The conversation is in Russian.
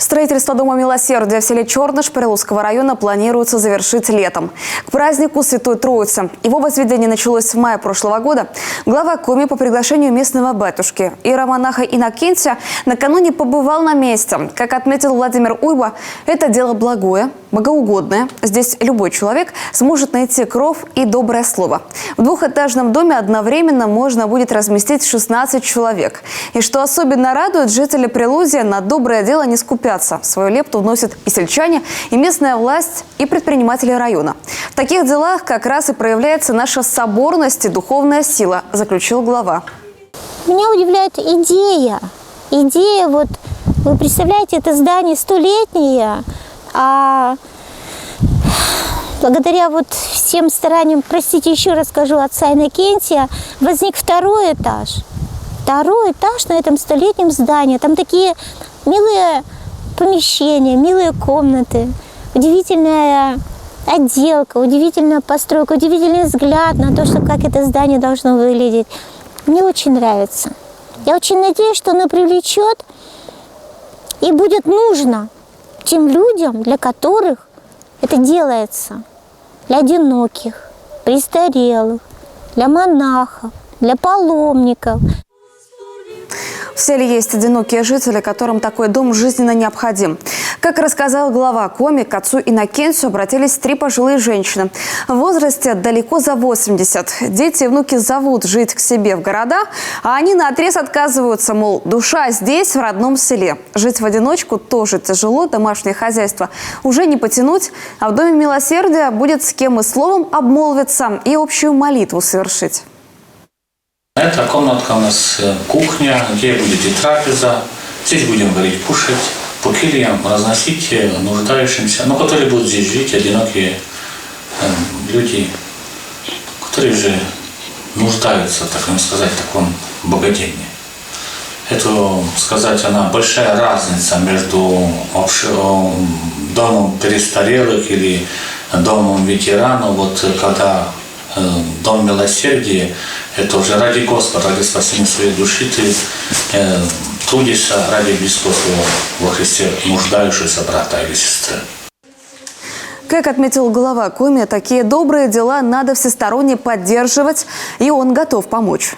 Строительство Дома Милосердия в селе Черныш Прилузского района планируется завершить летом. К празднику Святой Троицы. Его возведение началось в мае прошлого года. Глава Коми по приглашению местного батюшки иеромонаха Иннокентия накануне побывал на месте. Как отметил Владимир Уйба, это дело благое, богоугодное. Здесь любой человек сможет найти кров и доброе слово. В двухэтажном доме одновременно можно будет разместить 16 человек. И что особенно радует, жители Прилузья на доброе дело не скупятся. Свою лепту вносят и сельчане, и местная власть, и предприниматели района. В таких делах как раз и проявляется наша соборность и духовная сила, заключил глава. Меня удивляет идея. Идея, вот, вы представляете, это здание столетнее, а благодаря вот всем стараниям, простите, еще раз скажу, отца Иннокентия, возник второй этаж. Второй этаж на этом столетнем здании. Там такие милые помещения, милые комнаты, удивительная отделка, удивительная постройка, удивительный взгляд на то, что как это здание должно выглядеть. Мне очень нравится. Я очень надеюсь, что оно привлечет и будет нужно тем людям, для которых это делается. Для одиноких, престарелых, для монахов, для паломников. В селе есть одинокие жители, которым такой дом жизненно необходим. Как рассказал глава Коми, к отцу Иннокентию обратились 3 пожилые женщины. В возрасте далеко за 80. Дети и внуки зовут жить к себе в города, а они наотрез отказываются, мол, душа здесь, в родном селе. Жить в одиночку тоже тяжело, домашнее хозяйство уже не потянуть, а в Доме Милосердия будет с кем и словом обмолвиться, и общую молитву совершить. Это комнатка у нас кухня, где будет и трапеза. Здесь будем варить, кушать, по кельям разносить нуждающимся, но которые будут здесь жить, одинокие люди, которые же нуждаются, так сказать, в таком богадении. Это, сказать, она большая разница между домом престарелых или домом ветеранов. Вот когда Дом Милосердия, это уже ради Господа, ради спасения своей души ты трудишься ради близкого своего во Христе нуждающегося брата или сестры. Как отметил глава Коми, такие добрые дела надо всесторонне поддерживать, и он готов помочь.